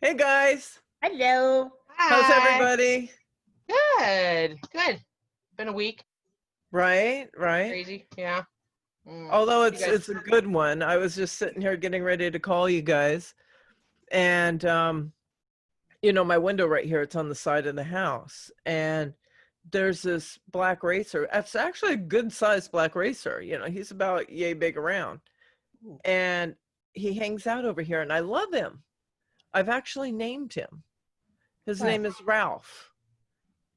Hey guys, Hello. how's Hi. everybody? Good. Good. Been a week. Right. Crazy. Yeah. Although You it's guys. it's a good one. I was just sitting here getting ready to call you guys, and my window right here, it's on the side of the house, and there's this black racer. It's actually a good sized black racer. He's about yay big around, Ooh, and he hangs out over here, and I love him. I've actually named him. His What? name is Ralph.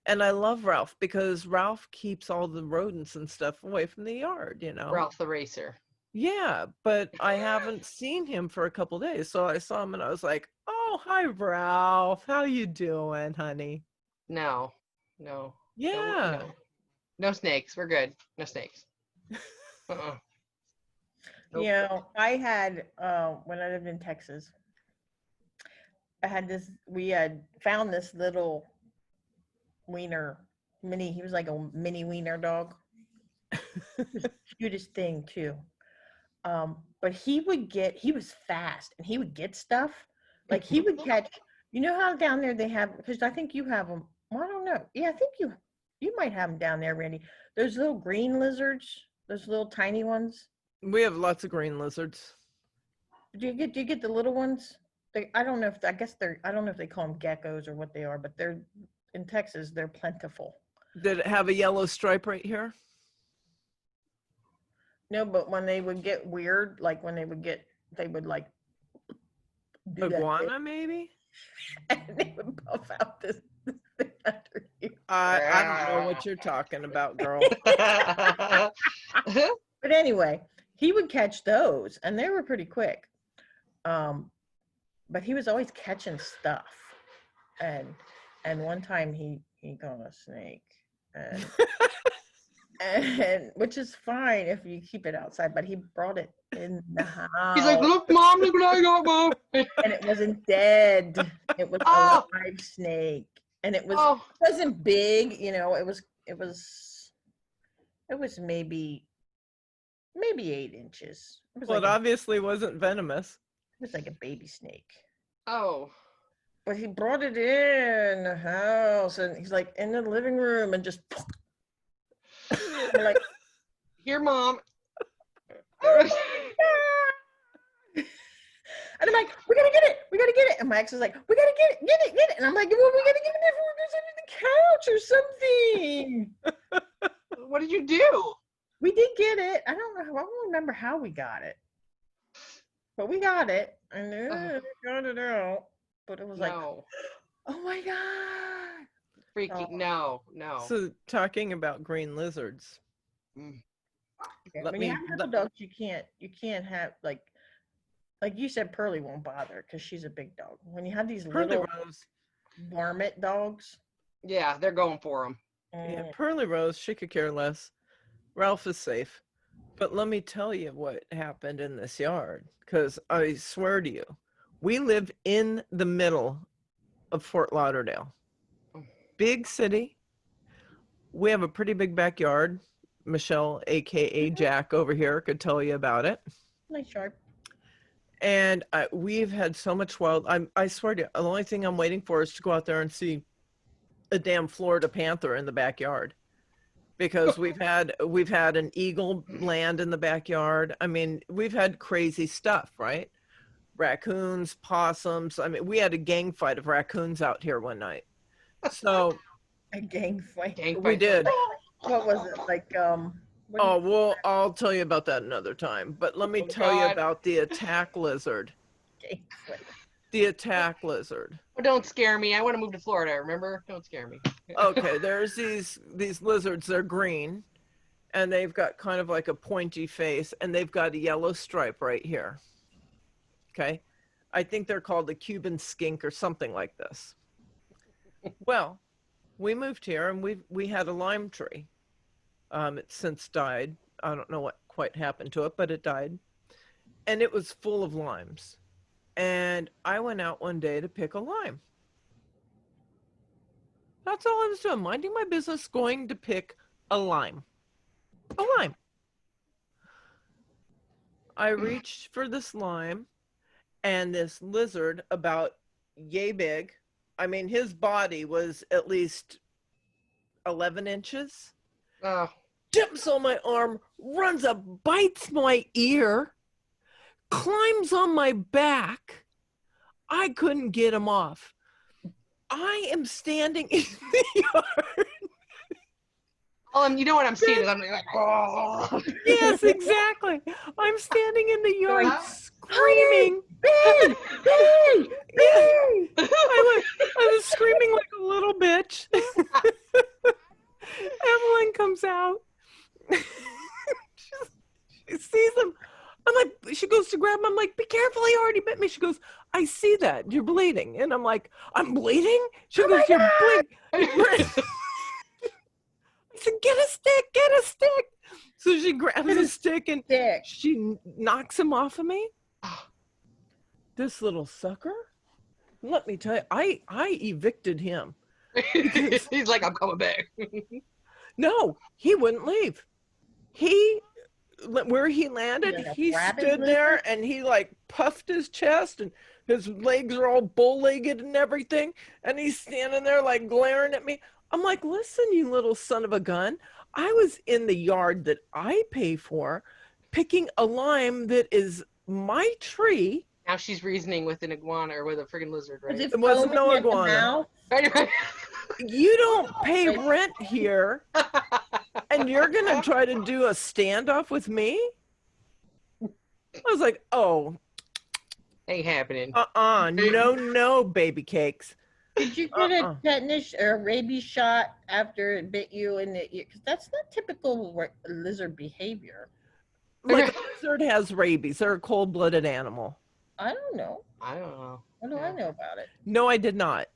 And I love Ralph because Ralph keeps all the rodents and stuff away from the yard. Ralph the Racer. Yeah, but I haven't seen him for a couple days. So I saw him and I was like, "Oh, hi Ralph. How you doing, honey?" No. No. No. Yeah. No. No snakes. We're good. No snakes. Uh-uh. Nope. I had when I lived in Texas, we had found this little wiener he was like a mini wiener dog. He was the cutest thing too. But he was fast and he would get stuff. Like he would catch, you know how down there they have, because I think you have them. Well, I don't know. Yeah, I think you might have them down there, Randy. Those little green lizards, those little tiny ones. We have lots of green lizards. Do you get the little ones? I don't know if I guess I don't know if they call them geckos or what they are, but they're in Texas. They're plentiful. Did it have a yellow stripe right here? No, but when they would get weird, like they would like do that thing, Iguana, maybe? and they would puff out this thing under you. I don't know what you're talking about, girl. But anyway, he would catch those, and they were pretty quick. But he was always catching stuff, and one time he caught a snake, and and which is fine if you keep it outside, but he brought it in the He's like, house, look, Mom, look what I got, Mom. and it wasn't dead. It was a Oh, live snake, and it oh, wasn't big. It was maybe 8 inches. It was Well, like it obviously wasn't venomous. a baby snake. oh. But he brought it in the house, and he's like in the living room, and just we're like, Here, Mom. oh my God. And I'm like, we gotta get it. And my ex is like, we gotta get it. And I'm like, well, we gotta get it before it goes under the couch or something. What did you do? We did get it. I don't remember how we got it, but we got it, and we got it out. But it was like, No. oh my God. Freaking, Oh, no. So talking about green lizards. Mm. yeah. Let When you me have little dogs, you can't have like you said, Pearly won't bother because she's a big dog. When you have these Pearly little Rose. varmint dogs, Yeah, they're going for him. Yeah, Pearly Rose, she could care less. Ralph is safe. But let me tell you what happened in this yard, because I swear to you, we live in the middle of Fort Lauderdale. Big city. We have a pretty big backyard. Michelle, aka Jack, over here could tell you about it. nice sharp. And we've had so much wild. I swear to you, the only thing I'm waiting for is to go out there and see a damn Florida panther in the backyard, because we've had an eagle land in the backyard. I mean, we've had crazy stuff, right? Raccoons, possums. I mean, we had a gang fight of raccoons out here one night. So A gang fight. Gang we fight. did. What was it like? What Oh, well, I'll tell you about that another time. But let me Oh, tell you God. about the attack lizard. gang fight? The attack lizard. Oh, don't scare me. I want to move to Florida, remember? Don't scare me. Okay, there's these lizards. They're green, and they've got kind of like a pointy face, and they've got a yellow stripe right here. Okay, I think they're called the Cuban skink or something like this. Well, we moved here, and we had a lime tree. It's since died. I don't know what quite happened to it, but it died, and it was full of limes. And I went out one day to pick a lime. That's all I was doing, minding my business, going to pick a lime. A lime. I reached for this lime, and this lizard about yay big. I mean, his body was at least 11 inches. Oh, Jumps on my arm, runs up, bites my ear, climbs on my back. I couldn't get him off. I am standing in the yard. well, and you know what I'm seeing is I'm like, oh. Yes, exactly. I'm standing in the yard Like, screaming. Big, big, big. I was screaming like a little bitch. Evelyn comes out. She sees him. I'm like, she goes to grab him. I'm like, be careful, he already bit me. She goes, I see that. You're bleeding. And I'm like, I'm bleeding? She Oh goes, my you're God. bleeding. I said, get a stick, get a stick. So she grabs Get a a stick and Dick. she knocks him off of me. This little sucker. Let me tell you, I evicted him. He's like, I'm coming back. No, he wouldn't leave. He, where he landed, Like a he rabbit stood lizard? there and he like puffed his chest and his legs are all bow-legged and everything. And he's standing there like glaring at me. I'm like, listen, you little son of a gun. I was in the yard that I pay for, picking a lime that is my tree. Now she's reasoning with an iguana or with a friggin' lizard, Was right? it wasn't no foaming at the iguana. mouth? You don't pay rent here, and you're gonna try to do a standoff with me? I was like, oh, Ain't happening. no, baby cakes. Did you get a tetanus or a rabies shot after it bit you in the ear? Because that's not typical lizard behavior. Like a lizard has rabies. They're a cold-blooded animal. I don't know. I don't know. What do I know about it? No, I did not.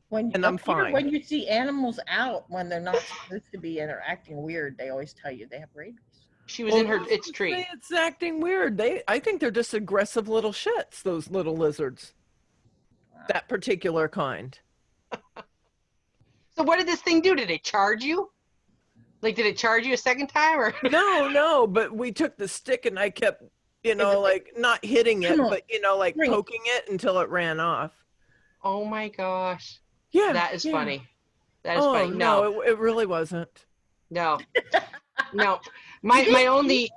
When And I'm fine. When you see animals out when they're not supposed to be interacting weird, they always tell you they have rabies. She was in her its tree. It's acting weird. I think they're just aggressive little shits, those little lizards. That particular kind. So what did this thing do? Did it charge you? Like, did it charge you a second time or? No, but we took the stick and I kept, like not hitting it, but like Bring it. poking it until it ran off. Oh my gosh. Yeah. That is yeah. funny. That is Oh, funny. no, it really wasn't. No. No. My only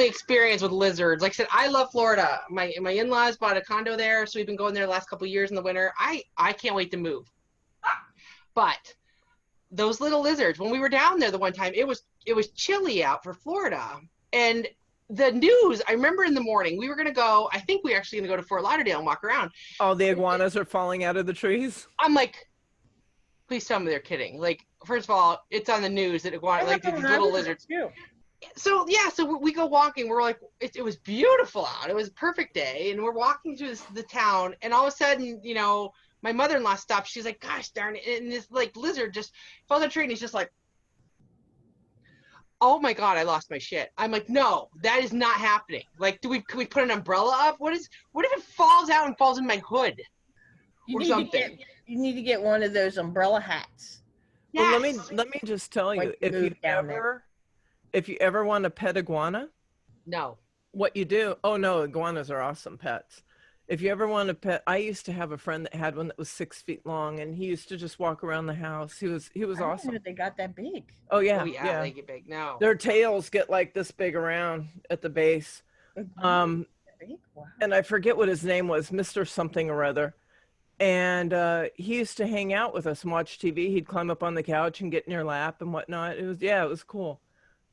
experience with lizards, like I said, I love Florida. My in-laws bought a condo there, so we've been going there the last couple of years in the winter. I can't wait to move. But those little lizards, when we were down there the one time, it was chilly out for Florida. And the news, I remember in the morning, we were gonna go, I think we were actually gonna go to Fort Lauderdale and walk around. Oh, the iguanas are falling out of the trees. I'm like, please tell me they're kidding. Like, first of all, it's on the news that iguana, like these little lizards. So yeah, so we go walking. We're like, it was beautiful out. It was a perfect day, and we're walking through the town, and all of a sudden, my mother-in-law stops. She's like, "Gosh darn it!" And this like lizard just fell the tree, and he's just like, "Oh my God, I lost my shit." I'm like, "No, that is not happening. Like, can we put an umbrella up? What if it falls out and falls in my hood or something?" You need to get one of those umbrella hats. Well, Yes. let me just tell you, Like if you ever want to pet iguana, No. what you do, oh no, iguanas are awesome pets. If you ever want to pet, I used to have a friend that had one that was 6 feet long, and he used to just walk around the house. He was I didn't awesome. know they got that big. Oh yeah, Oh yeah, they get big. No. Their tails get like this big around at the base. Big? Wow. And I forget what his name was, Mr. Something or other. And he used to hang out with us and watch TV. He'd climb up on the couch and get in your lap and whatnot. It was cool.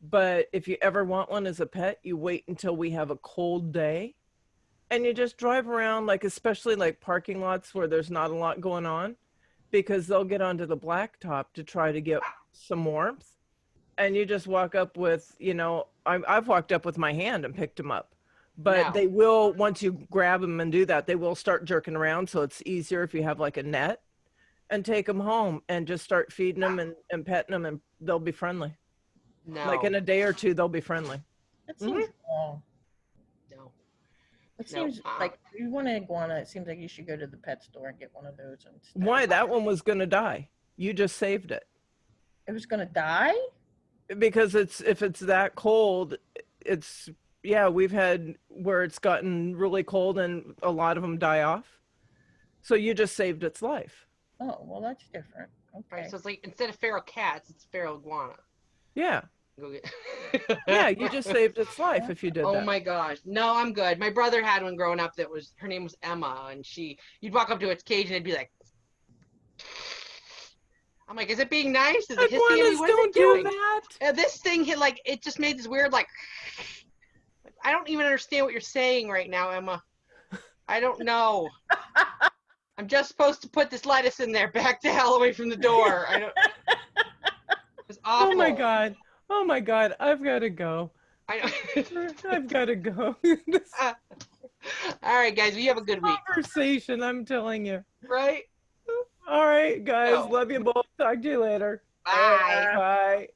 But if you ever want one as a pet, you wait until we have a cold day and you just drive around, like especially like parking lots where there's not a lot going on, because they'll get onto the blacktop to try to get some warmth. And you just walk up with, I've walked up with my hand and picked them up. But they will, once you grab them and do that, they will start jerking around. So it's easier if you have like a net, and take them home and just start feeding them and petting them, and they'll be friendly. No. Like in a day or two, they'll be friendly. That seems wrong. No. It seems like if you want an iguana, it seems like you should go to the pet store and get one of those. Why? That one was going to die. You just saved it. It was going to die? Because if it's that cold, we've had where it's gotten really cold and a lot of them die off. So you just saved its life. Oh, well, that's different. Okay. Right, so it's like instead of feral cats, it's feral iguana. Yeah. Go get. Yeah, you just saved its life if you did Oh that. my gosh. No, I'm good. My brother had one growing up that was, her name was Emma, and you'd walk up to its cage and it'd be like, I'm like, is it being nice? Is it hissing at me? Iguanas What is don't it do doing? that. And this thing hit like, it just made this weird like, I don't even understand what you're saying right now, Emma. I don't know. I'm just supposed to put this lettuce in there. Back the hell away from the door. I don't. It's awful. Oh my God. Oh my God. I've got to go. I I've got to go. This All right, guys. We have a good week, conversation, I'm telling you. right? All right, guys. No. Love you both. Talk to you later. Bye. Bye.